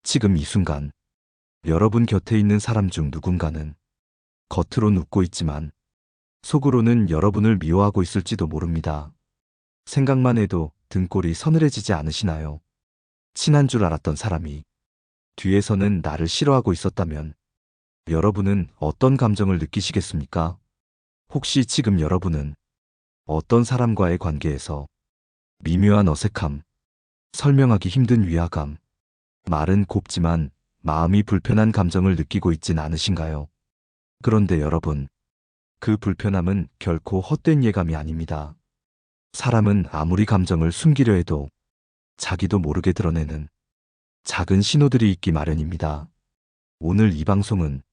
지금 이 순간 여러분 곁에 있는 사람 중 누군가는 겉으론 웃고 있지만 속으로는 여러분을 미워하고 있을지도 모릅니다. 생각만 해도 등골이 서늘해지지 않으시나요? 친한 줄 알았던 사람이 뒤에서는 나를 싫어하고 있었다면 여러분은 어떤 감정을 느끼시겠습니까? 혹시 지금 여러분은 어떤 사람과의 관계에서 미묘한 어색함, 설명하기 힘든 위화감, 말은 곱지만 마음이 불편한 감정을 느끼고 있진 않으신가요? 그런데 여러분, 그 불편함은 결코 헛된 예감이 아닙니다. 사람은 아무리 감정을 숨기려 해도 자기도 모르게 드러내는 작은 신호들이 있기 마련입니다. 오늘 이 방송은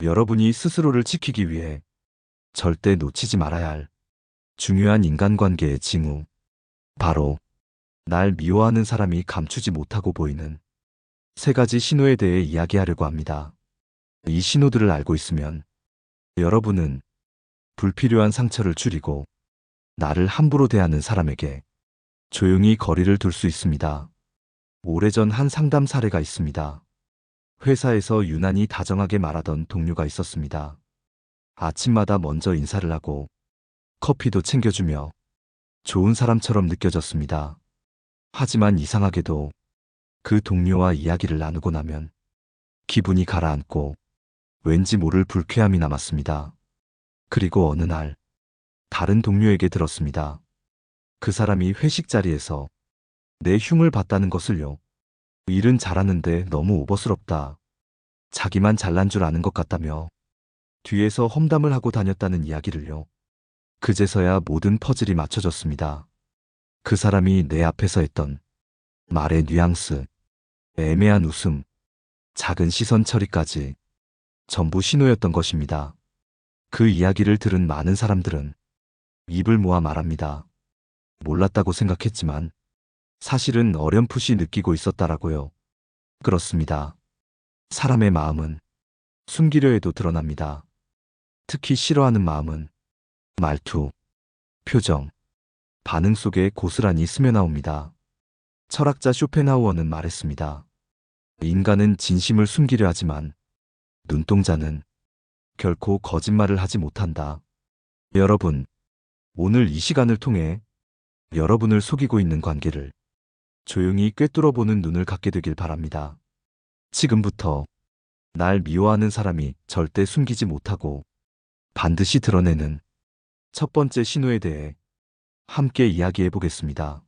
여러분이 스스로를 지키기 위해 절대 놓치지 말아야 할 중요한 인간관계의 징후, 바로 날 미워하는 사람이 감추지 못하고 보이는 세 가지 신호에 대해 이야기하려고 합니다. 이 신호들을 알고 있으면 여러분은 불필요한 상처를 줄이고 나를 함부로 대하는 사람에게 조용히 거리를 둘 수 있습니다. 오래전 한 상담 사례가 있습니다. 회사에서 유난히 다정하게 말하던 동료가 있었습니다. 아침마다 먼저 인사를 하고 커피도 챙겨주며 좋은 사람처럼 느껴졌습니다. 하지만 이상하게도 그 동료와 이야기를 나누고 나면 기분이 가라앉고 왠지 모를 불쾌함이 남았습니다. 그리고 어느 날 다른 동료에게 들었습니다. 그 사람이 회식 자리에서 내 흉을 봤다는 것을요. 일은 잘하는데 너무 오버스럽다. 자기만 잘난 줄 아는 것 같다며 뒤에서 험담을 하고 다녔다는 이야기를요. 그제서야 모든 퍼즐이 맞춰졌습니다. 그 사람이 내 앞에서 했던 말의 뉘앙스, 애매한 웃음, 작은 시선 처리까지 전부 신호였던 것입니다. 그 이야기를 들은 많은 사람들은 입을 모아 말합니다. 몰랐다고 생각했지만 사실은 어렴풋이 느끼고 있었다라고요. 그렇습니다. 사람의 마음은 숨기려 해도 드러납니다. 특히 싫어하는 마음은 말투, 표정, 반응 속에 고스란히 스며나옵니다. 철학자 쇼펜하우어는 말했습니다. 인간은 진심을 숨기려 하지만 눈동자는 결코 거짓말을 하지 못한다. 여러분, 오늘 이 시간을 통해 여러분을 속이고 있는 관계를 조용히 꿰뚫어보는 눈을 갖게 되길 바랍니다. 지금부터 날 미워하는 사람이 절대 숨기지 못하고 반드시 드러내는 첫 번째 신호에 대해 함께 이야기해 보겠습니다.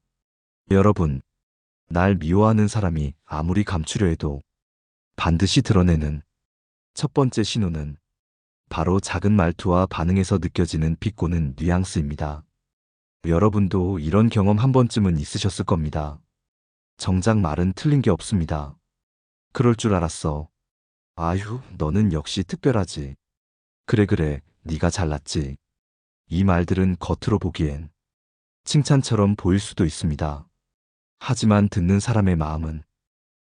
여러분, 날 미워하는 사람이 아무리 감추려 해도 반드시 드러내는 첫 번째 신호는 바로 작은 말투와 반응에서 느껴지는 비꼬는 뉘앙스입니다. 여러분도 이런 경험 한 번쯤은 있으셨을 겁니다. 정작 말은 틀린 게 없습니다. 그럴 줄 알았어. 아휴, 너는 역시 특별하지. 그래, 네가 잘났지. 이 말들은 겉으로 보기엔 칭찬처럼 보일 수도 있습니다. 하지만 듣는 사람의 마음은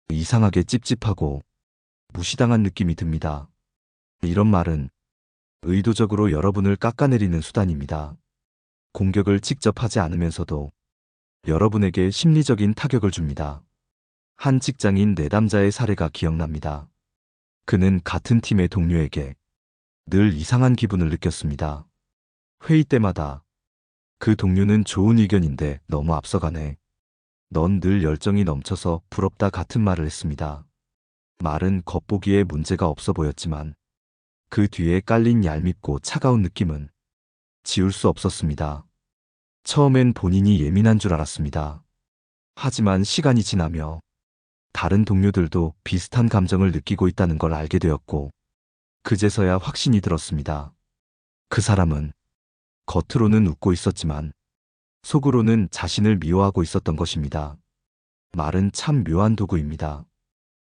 이상하게 찝찝하고 무시당한 느낌이 듭니다. 이런 말은 의도적으로 여러분을 깎아내리는 수단입니다. 공격을 직접 하지 않으면서도 여러분에게 심리적인 타격을 줍니다. 한 직장인 내담자의 사례가 기억납니다. 그는 같은 팀의 동료에게 늘 이상한 기분을 느꼈습니다. 회의 때마다 그 동료는 좋은 의견인데 너무 앞서가네. 넌 늘 열정이 넘쳐서 부럽다 같은 말을 했습니다. 말은 겉보기에 문제가 없어 보였지만 그 뒤에 깔린 얄밉고 차가운 느낌은 지울 수 없었습니다. 처음엔 본인이 예민한 줄 알았습니다. 하지만 시간이 지나며 다른 동료들도 비슷한 감정을 느끼고 있다는 걸 알게 되었고 그제서야 확신이 들었습니다. 그 사람은 겉으로는 웃고 있었지만 속으로는 자신을 미워하고 있었던 것입니다. 말은 참 묘한 도구입니다.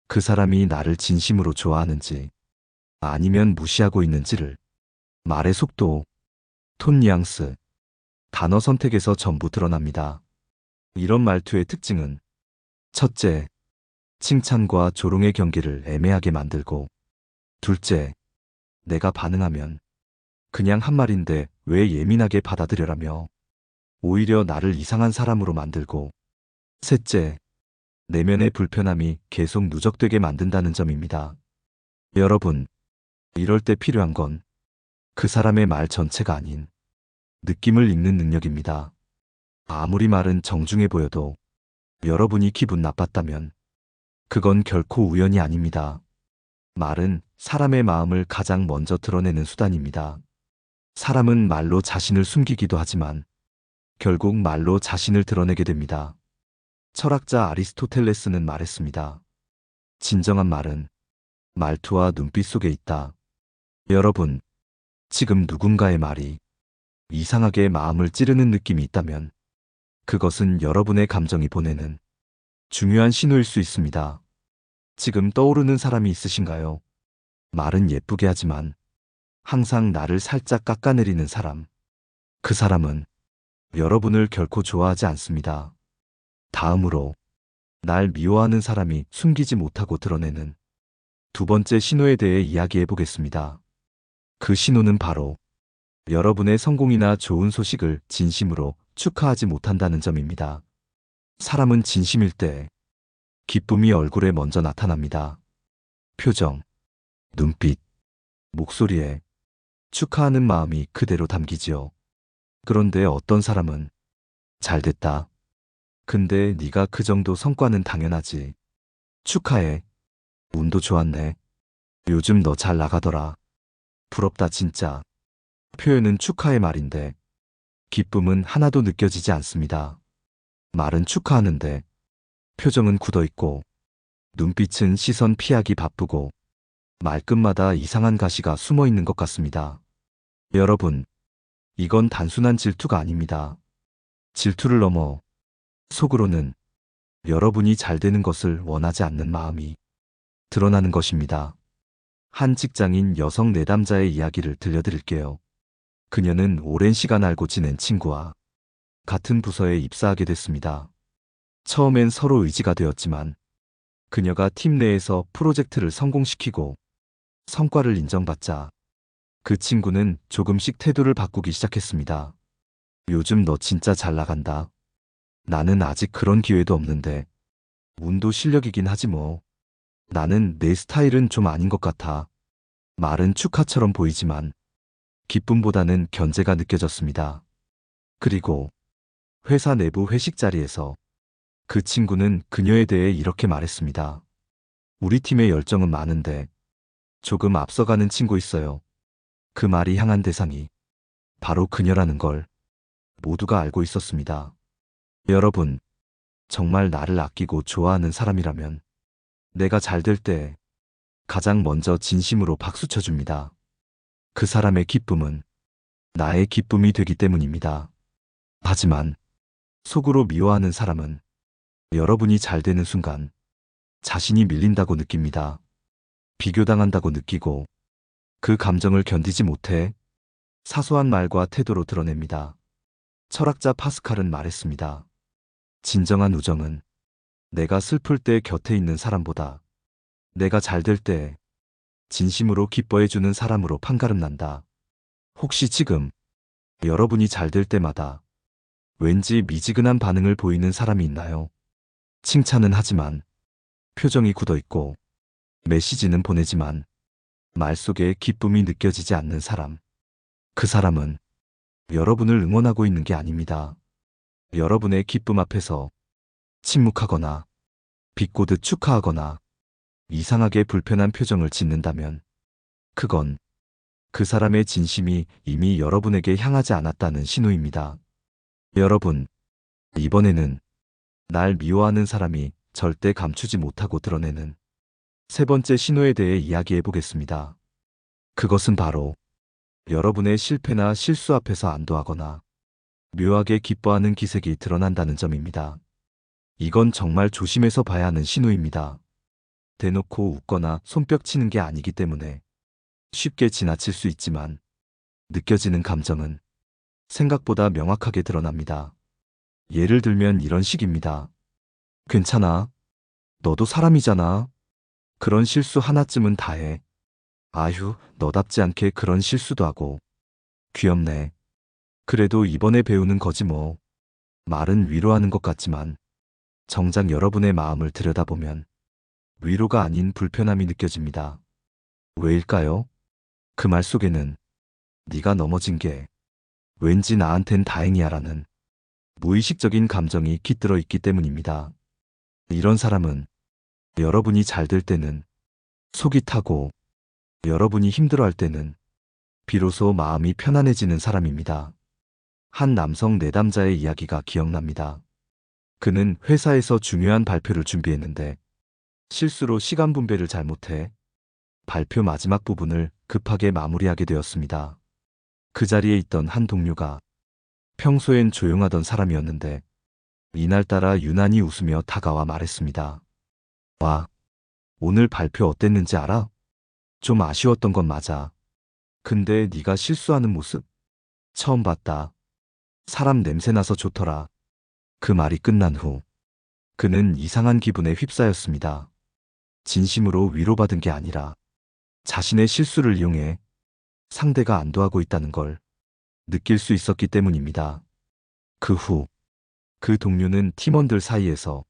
그 사람이 나를 진심으로 좋아하는지 아니면 무시하고 있는지를 말의 속도, 톤 뉘앙스, 단어 선택에서 전부 드러납니다. 이런 말투의 특징은 첫째, 칭찬과 조롱의 경계를 애매하게 만들고 둘째, 내가 반응하면 그냥 한 말인데 왜 예민하게 받아들여라며 오히려 나를 이상한 사람으로 만들고 셋째, 내면의 불편함이 계속 누적되게 만든다는 점입니다. 여러분, 이럴 때 필요한 건 그 사람의 말 전체가 아닌 느낌을 읽는 능력입니다. 아무리 말은 정중해 보여도 여러분이 기분 나빴다면 그건 결코 우연이 아닙니다. 말은 사람의 마음을 가장 먼저 드러내는 수단입니다. 사람은 말로 자신을 숨기기도 하지만 결국 말로 자신을 드러내게 됩니다. 철학자 아리스토텔레스는 말했습니다. 진정한 말은 말투와 눈빛 속에 있다. 여러분, 지금 누군가의 말이 이상하게 마음을 찌르는 느낌이 있다면 그것은 여러분의 감정이 보내는 중요한 신호일 수 있습니다. 지금 떠오르는 사람이 있으신가요? 말은 예쁘게 하지만 항상 나를 살짝 깎아내리는 사람. 그 사람은 여러분을 결코 좋아하지 않습니다. 다음으로 날 미워하는 사람이 숨기지 못하고 드러내는 두 번째 신호에 대해 이야기해 보겠습니다. 그 신호는 바로 여러분의 성공이나 좋은 소식을 진심으로 축하하지 못한다는 점입니다. 사람은 진심일 때 기쁨이 얼굴에 먼저 나타납니다. 표정, 눈빛, 목소리에 축하하는 마음이 그대로 담기지요. 그런데 어떤 사람은 잘됐다. 근데 네가 그 정도 성과는 당연하지. 축하해. 운도 좋았네. 요즘 너 잘 나가더라. 부럽다 진짜. 표현은 축하의 말인데 기쁨은 하나도 느껴지지 않습니다. 말은 축하하는데 표정은 굳어있고 눈빛은 시선 피하기 바쁘고 말끝마다 이상한 가시가 숨어 있는 것 같습니다. 여러분, 이건 단순한 질투가 아닙니다. 질투를 넘어 속으로는 여러분이 잘 되는 것을 원하지 않는 마음이 드러나는 것입니다. 한 직장인 여성 내담자의 이야기를 들려드릴게요. 그녀는 오랜 시간 알고 지낸 친구와 같은 부서에 입사하게 됐습니다. 처음엔 서로 의지가 되었지만 그녀가 팀 내에서 프로젝트를 성공시키고 성과를 인정받자 그 친구는 조금씩 태도를 바꾸기 시작했습니다. 요즘 너 진짜 잘 나간다. 나는 아직 그런 기회도 없는데 운도 실력이긴 하지 뭐. 나는 내 스타일은 좀 아닌 것 같아. 말은 축하처럼 보이지만 기쁨보다는 견제가 느껴졌습니다. 그리고 회사 내부 회식 자리에서 그 친구는 그녀에 대해 이렇게 말했습니다. 우리 팀의 열정은 많은데 조금 앞서가는 친구 있어요. 그 말이 향한 대상이 바로 그녀라는 걸 모두가 알고 있었습니다. 여러분, 정말 나를 아끼고 좋아하는 사람이라면 내가 잘 될 때 가장 먼저 진심으로 박수 쳐줍니다. 그 사람의 기쁨은 나의 기쁨이 되기 때문입니다. 하지만 속으로 미워하는 사람은 여러분이 잘 되는 순간 자신이 밀린다고 느낍니다. 비교당한다고 느끼고 그 감정을 견디지 못해 사소한 말과 태도로 드러냅니다. 철학자 파스칼은 말했습니다. 진정한 우정은 내가 슬플 때 곁에 있는 사람보다 내가 잘 될 때 진심으로 기뻐해주는 사람으로 판가름난다. 혹시 지금 여러분이 잘 될 때마다 왠지 미지근한 반응을 보이는 사람이 있나요? 칭찬은 하지만 표정이 굳어있고 메시지는 보내지만 말 속에 기쁨이 느껴지지 않는 사람. 그 사람은 여러분을 응원하고 있는 게 아닙니다. 여러분의 기쁨 앞에서 침묵하거나 비꼬듯 축하하거나 이상하게 불편한 표정을 짓는다면 그건 그 사람의 진심이 이미 여러분에게 향하지 않았다는 신호입니다. 여러분, 이번에는 날 미워하는 사람이 절대 감추지 못하고 드러내는 세 번째 신호에 대해 이야기해 보겠습니다. 그것은 바로 여러분의 실패나 실수 앞에서 안도하거나 묘하게 기뻐하는 기색이 드러난다는 점입니다. 이건 정말 조심해서 봐야 하는 신호입니다. 대놓고 웃거나 손뼉 치는 게 아니기 때문에 쉽게 지나칠 수 있지만 느껴지는 감정은 생각보다 명확하게 드러납니다. 예를 들면 이런 식입니다. 괜찮아. 너도 사람이잖아. 그런 실수 하나쯤은 다 해. 아휴, 너답지 않게 그런 실수도 하고. 귀엽네. 그래도 이번에 배우는 거지 뭐. 말은 위로하는 것 같지만 정작 여러분의 마음을 들여다보면 위로가 아닌 불편함이 느껴집니다. 왜일까요? 그 말 속에는 네가 넘어진 게 왠지 나한텐 다행이야라는 무의식적인 감정이 깃들어 있기 때문입니다. 이런 사람은 여러분이 잘 될 때는 속이 타고 여러분이 힘들어할 때는 비로소 마음이 편안해지는 사람입니다. 한 남성 내담자의 이야기가 기억납니다. 그는 회사에서 중요한 발표를 준비했는데 실수로 시간 분배를 잘못해 발표 마지막 부분을 급하게 마무리하게 되었습니다. 그 자리에 있던 한 동료가 평소엔 조용하던 사람이었는데 이날따라 유난히 웃으며 다가와 말했습니다. 와, 오늘 발표 어땠는지 알아? 좀 아쉬웠던 건 맞아. 근데 네가 실수하는 모습 처음 봤다. 사람 냄새나서 좋더라. 그 말이 끝난 후 그는 이상한 기분에 휩싸였습니다. 진심으로 위로받은 게 아니라 자신의 실수를 이용해 상대가 안도하고 있다는 걸 느낄 수 있었기 때문입니다. 그 후 그 동료는 팀원들 사이에서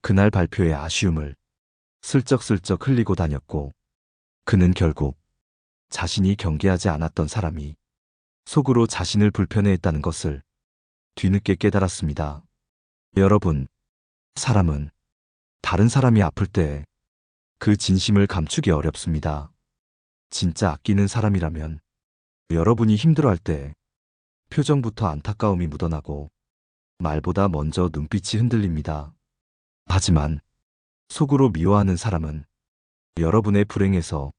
그날 발표의 아쉬움을 슬쩍슬쩍 흘리고 다녔고 그는 결국 자신이 경계하지 않았던 사람이 속으로 자신을 불편해했다는 것을 뒤늦게 깨달았습니다. 여러분, 사람은 다른 사람이 아플 때 그 진심을 감추기 어렵습니다. 진짜 아끼는 사람이라면 여러분이 힘들어할 때 표정부터 안타까움이 묻어나고 말보다 먼저 눈빛이 흔들립니다. 하지만 속으로 미워하는 사람은 여러분의 불행에서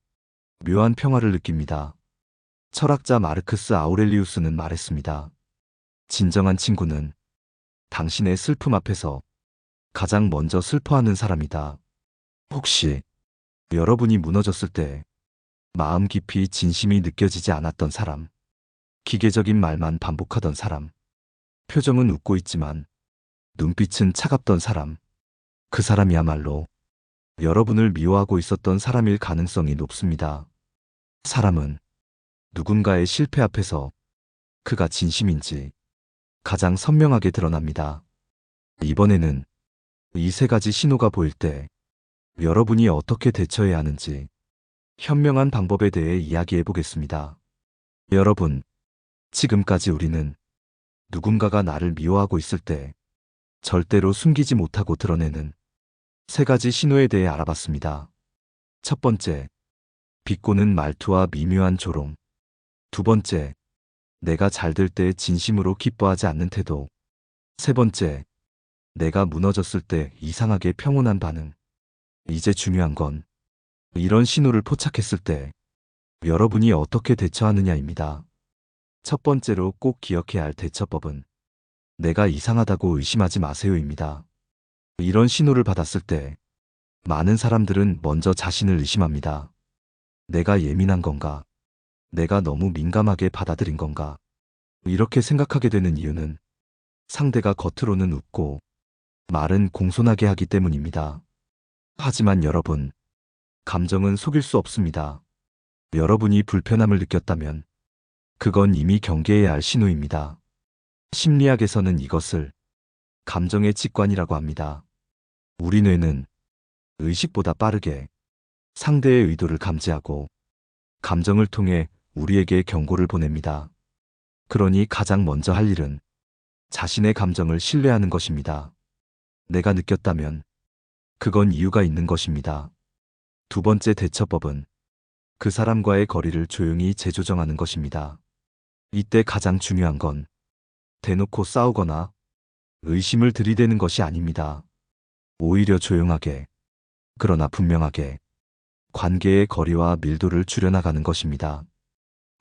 묘한 평화를 느낍니다. 철학자 마르크스 아우렐리우스는 말했습니다. 진정한 친구는 당신의 슬픔 앞에서 가장 먼저 슬퍼하는 사람이다. 혹시 여러분이 무너졌을 때 마음 깊이 진심이 느껴지지 않았던 사람, 기계적인 말만 반복하던 사람, 표정은 웃고 있지만 눈빛은 차갑던 사람, 그 사람이야말로 여러분을 미워하고 있었던 사람일 가능성이 높습니다. 사람은 누군가의 실패 앞에서 그가 진심인지 가장 선명하게 드러납니다. 이번에는 이 세 가지 신호가 보일 때 여러분이 어떻게 대처해야 하는지 현명한 방법에 대해 이야기해 보겠습니다. 여러분, 지금까지 우리는 누군가가 나를 미워하고 있을 때 절대로 숨기지 못하고 드러내는 세 가지 신호에 대해 알아봤습니다. 첫 번째, 비꼬는 말투와 미묘한 조롱. 두 번째, 내가 잘 될 때 진심으로 기뻐하지 않는 태도. 세 번째, 내가 무너졌을 때 이상하게 평온한 반응. 이제 중요한 건 이런 신호를 포착했을 때 여러분이 어떻게 대처하느냐입니다. 첫 번째로 꼭 기억해야 할 대처법은 내가 이상하다고 의심하지 마세요입니다. 이런 신호를 받았을 때 많은 사람들은 먼저 자신을 의심합니다. 내가 예민한 건가? 내가 너무 민감하게 받아들인 건가? 이렇게 생각하게 되는 이유는 상대가 겉으로는 웃고 말은 공손하게 하기 때문입니다. 하지만 여러분, 감정은 속일 수 없습니다. 여러분이 불편함을 느꼈다면 그건 이미 경계해야 할 신호입니다. 심리학에서는 이것을 감정의 직관이라고 합니다. 우리 뇌는 의식보다 빠르게 상대의 의도를 감지하고 감정을 통해 우리에게 경고를 보냅니다. 그러니 가장 먼저 할 일은 자신의 감정을 신뢰하는 것입니다. 내가 느꼈다면 그건 이유가 있는 것입니다. 두 번째 대처법은 그 사람과의 거리를 조용히 재조정하는 것입니다. 이때 가장 중요한 건 대놓고 싸우거나 의심을 들이대는 것이 아닙니다. 오히려 조용하게, 그러나 분명하게 관계의 거리와 밀도를 줄여나가는 것입니다.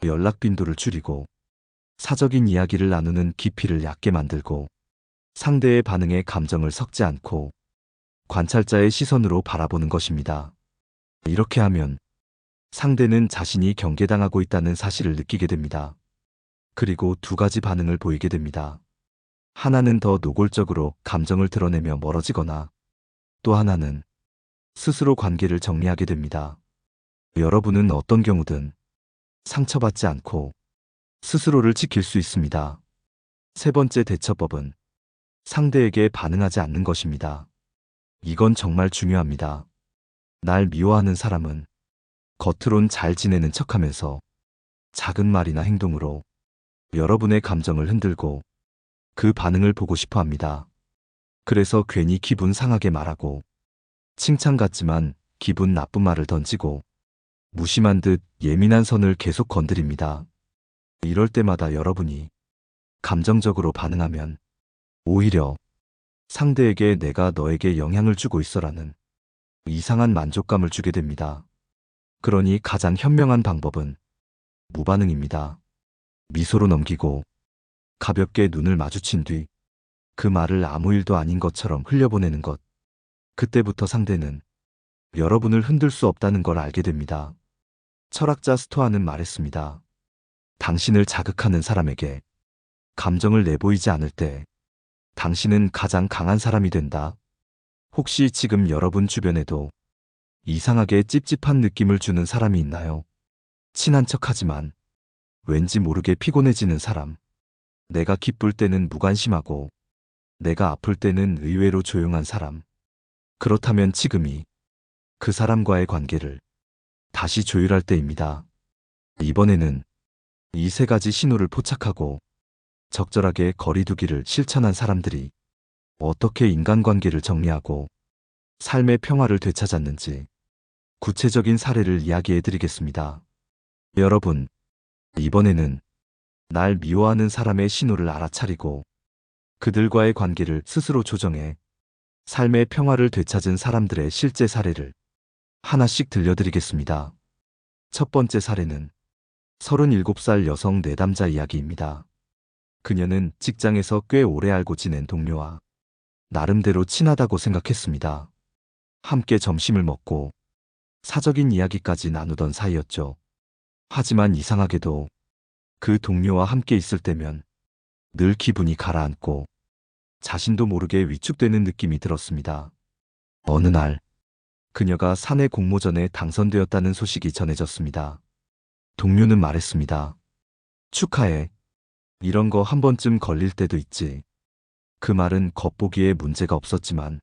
연락 빈도를 줄이고 사적인 이야기를 나누는 깊이를 얕게 만들고 상대의 반응에 감정을 섞지 않고 관찰자의 시선으로 바라보는 것입니다. 이렇게 하면 상대는 자신이 경계당하고 있다는 사실을 느끼게 됩니다. 그리고 두 가지 반응을 보이게 됩니다. 하나는 더 노골적으로 감정을 드러내며 멀어지거나 또 하나는 스스로 관계를 정리하게 됩니다. 여러분은 어떤 경우든 상처받지 않고 스스로를 지킬 수 있습니다. 세 번째 대처법은 상대에게 반응하지 않는 것입니다. 이건 정말 중요합니다. 날 미워하는 사람은 겉으론 잘 지내는 척하면서 작은 말이나 행동으로 여러분의 감정을 흔들고 그 반응을 보고 싶어 합니다. 그래서 괜히 기분 상하게 말하고 칭찬 같지만 기분 나쁜 말을 던지고 무심한 듯 예민한 선을 계속 건드립니다. 이럴 때마다 여러분이 감정적으로 반응하면 오히려 상대에게 내가 너에게 영향을 주고 있어라는 이상한 만족감을 주게 됩니다. 그러니 가장 현명한 방법은 무반응입니다. 미소로 넘기고 가볍게 눈을 마주친 뒤 그 말을 아무 일도 아닌 것처럼 흘려보내는 것. 그때부터 상대는 여러분을 흔들 수 없다는 걸 알게 됩니다. 철학자 스토아는 말했습니다. 당신을 자극하는 사람에게 감정을 내보이지 않을 때 당신은 가장 강한 사람이 된다. 혹시 지금 여러분 주변에도 이상하게 찝찝한 느낌을 주는 사람이 있나요? 친한 척하지만 왠지 모르게 피곤해지는 사람. 내가 기쁠 때는 무관심하고 내가 아플 때는 의외로 조용한 사람. 그렇다면 지금이 그 사람과의 관계를 다시 조율할 때입니다. 이번에는 이 세 가지 신호를 포착하고 적절하게 거리두기를 실천한 사람들이 어떻게 인간관계를 정리하고 삶의 평화를 되찾았는지 구체적인 사례를 이야기해 드리겠습니다. 여러분, 이번에는 날 미워하는 사람의 신호를 알아차리고 그들과의 관계를 스스로 조정해 삶의 평화를 되찾은 사람들의 실제 사례를 하나씩 들려드리겠습니다. 첫 번째 사례는 37살 여성 내담자 이야기입니다. 그녀는 직장에서 꽤 오래 알고 지낸 동료와 나름대로 친하다고 생각했습니다. 함께 점심을 먹고 사적인 이야기까지 나누던 사이였죠. 하지만 이상하게도 그 동료와 함께 있을 때면 늘 기분이 가라앉고 자신도 모르게 위축되는 느낌이 들었습니다. 어느 날 그녀가 사내 공모전에 당선되었다는 소식이 전해졌습니다. 동료는 말했습니다. 축하해. 이런 거 한 번쯤 걸릴 때도 있지. 그 말은 겉보기에 문제가 없었지만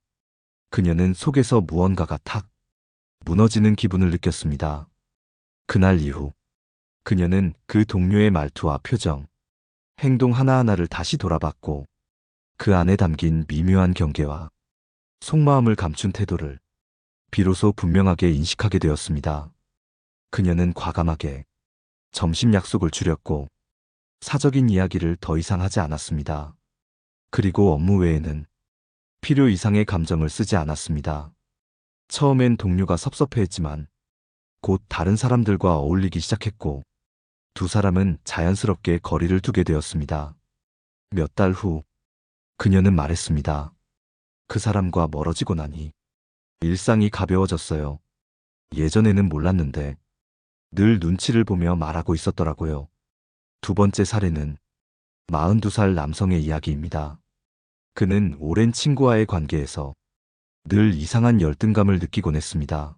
그녀는 속에서 무언가가 탁 무너지는 기분을 느꼈습니다. 그날 이후 그녀는 그 동료의 말투와 표정, 행동 하나하나를 다시 돌아봤고 그 안에 담긴 미묘한 경계와 속마음을 감춘 태도를 비로소 분명하게 인식하게 되었습니다. 그녀는 과감하게 점심 약속을 줄였고 사적인 이야기를 더 이상 하지 않았습니다. 그리고 업무 외에는 필요 이상의 감정을 쓰지 않았습니다. 처음엔 동료가 섭섭해했지만 곧 다른 사람들과 어울리기 시작했고 두 사람은 자연스럽게 거리를 두게 되었습니다. 몇 달 후 그녀는 말했습니다. 그 사람과 멀어지고 나니 일상이 가벼워졌어요. 예전에는 몰랐는데 늘 눈치를 보며 말하고 있었더라고요. 두 번째 사례는 42살 남성의 이야기입니다. 그는 오랜 친구와의 관계에서 늘 이상한 열등감을 느끼곤 했습니다.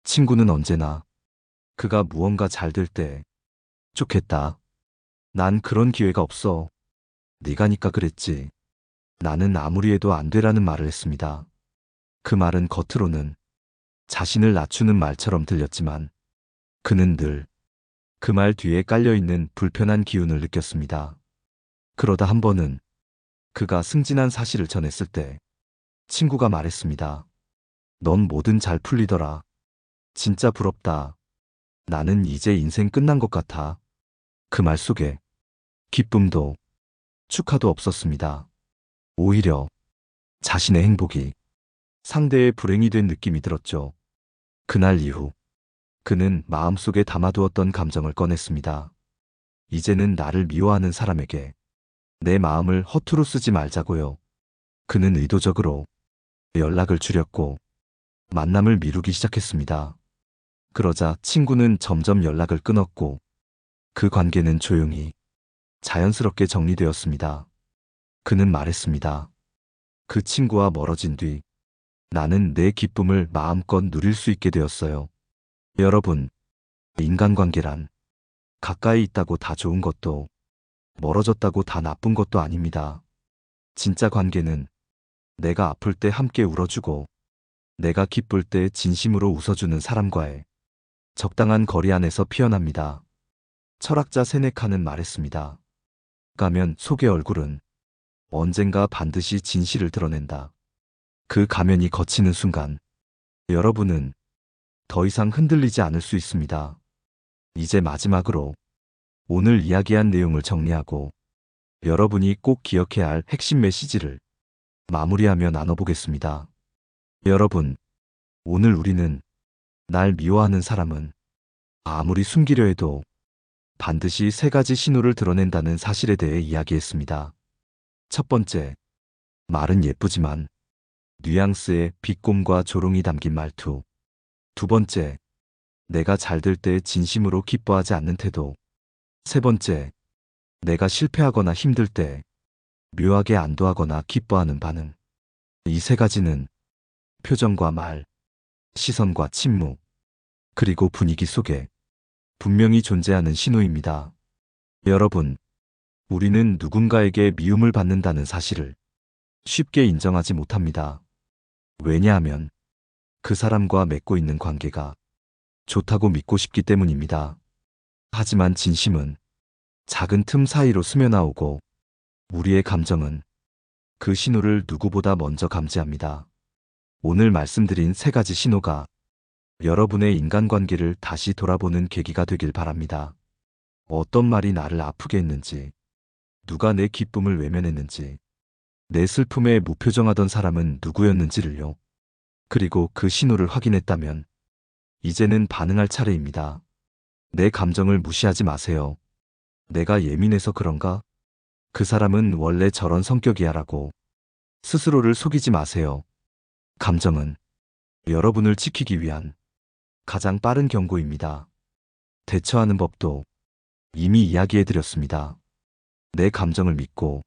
친구는 언제나 그가 무언가 잘 될 때 좋겠다. 난 그런 기회가 없어. 네가니까 그랬지. 나는 아무리 해도 안 되라는 말을 했습니다. 그 말은 겉으로는 자신을 낮추는 말처럼 들렸지만 그는 늘 그 말 뒤에 깔려있는 불편한 기운을 느꼈습니다. 그러다 한 번은 그가 승진한 사실을 전했을 때 친구가 말했습니다. 넌 뭐든 잘 풀리더라. 진짜 부럽다. 나는 이제 인생 끝난 것 같아. 그 말 속에 기쁨도 축하도 없었습니다. 오히려 자신의 행복이 상대의 불행이 된 느낌이 들었죠. 그날 이후 그는 마음속에 담아두었던 감정을 꺼냈습니다. 이제는 나를 미워하는 사람에게 내 마음을 허투루 쓰지 말자고요. 그는 의도적으로 연락을 줄였고 만남을 미루기 시작했습니다. 그러자 친구는 점점 연락을 끊었고 그 관계는 조용히 자연스럽게 정리되었습니다. 그는 말했습니다. 그 친구와 멀어진 뒤 나는 내 기쁨을 마음껏 누릴 수 있게 되었어요. 여러분, 인간관계란 가까이 있다고 다 좋은 것도 멀어졌다고 다 나쁜 것도 아닙니다. 진짜 관계는 내가 아플 때 함께 울어주고 내가 기쁠 때 진심으로 웃어주는 사람과의 적당한 거리 안에서 피어납니다. 철학자 세네카는 말했습니다. 가면 속의 얼굴은 언젠가 반드시 진실을 드러낸다. 그 가면이 걷히는 순간 여러분은 더 이상 흔들리지 않을 수 있습니다. 이제 마지막으로 오늘 이야기한 내용을 정리하고 여러분이 꼭 기억해야 할 핵심 메시지를 마무리하며 나눠보겠습니다. 여러분, 오늘 우리는 날 미워하는 사람은 아무리 숨기려 해도 반드시 세 가지 신호를 드러낸다는 사실에 대해 이야기했습니다. 첫 번째, 말은 예쁘지만 뉘앙스에 비꼼과 조롱이 담긴 말투. 두 번째, 내가 잘 될 때 진심으로 기뻐하지 않는 태도. 세 번째, 내가 실패하거나 힘들 때 묘하게 안도하거나 기뻐하는 반응. 이 세 가지는 표정과 말, 시선과 침묵, 그리고 분위기 속에 분명히 존재하는 신호입니다. 여러분, 우리는 누군가에게 미움을 받는다는 사실을 쉽게 인정하지 못합니다. 왜냐하면 그 사람과 맺고 있는 관계가 좋다고 믿고 싶기 때문입니다. 하지만 진심은 작은 틈 사이로 스며나오고 우리의 감정은 그 신호를 누구보다 먼저 감지합니다. 오늘 말씀드린 세 가지 신호가 여러분의 인간관계를 다시 돌아보는 계기가 되길 바랍니다. 어떤 말이 나를 아프게 했는지, 누가 내 기쁨을 외면했는지, 내 슬픔에 무표정하던 사람은 누구였는지를요. 그리고 그 신호를 확인했다면 이제는 반응할 차례입니다. 내 감정을 무시하지 마세요. 내가 예민해서 그런가? 그 사람은 원래 저런 성격이야 라고 스스로를 속이지 마세요. 감정은 여러분을 지키기 위한 가장 빠른 경고입니다. 대처하는 법도 이미 이야기해드렸습니다. 내 감정을 믿고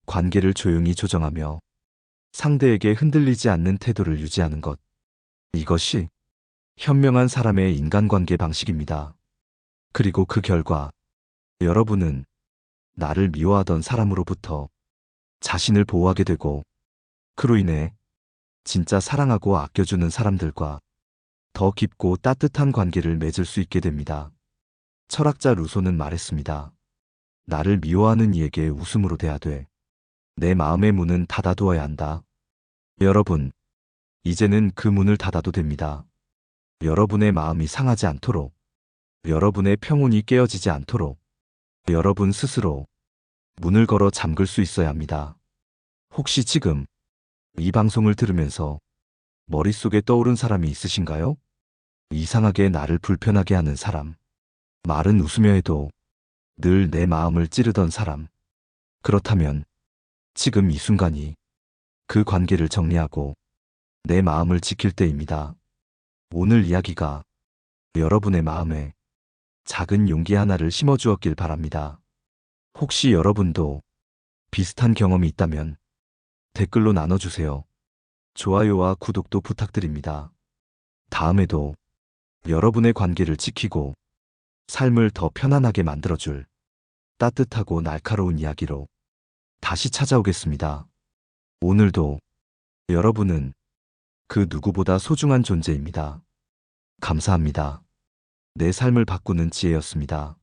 관계를 조용히 조정하며 상대에게 흔들리지 않는 태도를 유지하는 것. 이것이 현명한 사람의 인간관계 방식입니다. 그리고 그 결과 여러분은 나를 미워하던 사람으로부터 자신을 보호하게 되고 그로 인해 진짜 사랑하고 아껴주는 사람들과 더 깊고 따뜻한 관계를 맺을 수 있게 됩니다. 철학자 루소는 말했습니다. 나를 미워하는 이에게 웃음으로 대하되 내 마음의 문은 닫아두어야 한다. 여러분, 이제는 그 문을 닫아도 됩니다. 여러분의 마음이 상하지 않도록, 여러분의 평온이 깨어지지 않도록 여러분 스스로 문을 걸어 잠글 수 있어야 합니다. 혹시 지금 이 방송을 들으면서 머릿속에 떠오른 사람이 있으신가요? 이상하게 나를 불편하게 하는 사람, 말은 웃으며 해도 늘 내 마음을 찌르던 사람. 그렇다면 지금 이 순간이 그 관계를 정리하고 내 마음을 지킬 때입니다. 오늘 이야기가 여러분의 마음에 작은 용기 하나를 심어주었길 바랍니다. 혹시 여러분도 비슷한 경험이 있다면 댓글로 나눠주세요. 좋아요와 구독도 부탁드립니다. 다음에도 여러분의 관계를 지키고 삶을 더 편안하게 만들어줄 따뜻하고 날카로운 이야기로 다시 찾아오겠습니다. 오늘도 여러분은 그 누구보다 소중한 존재입니다. 감사합니다. 내 삶을 바꾸는 지혜였습니다.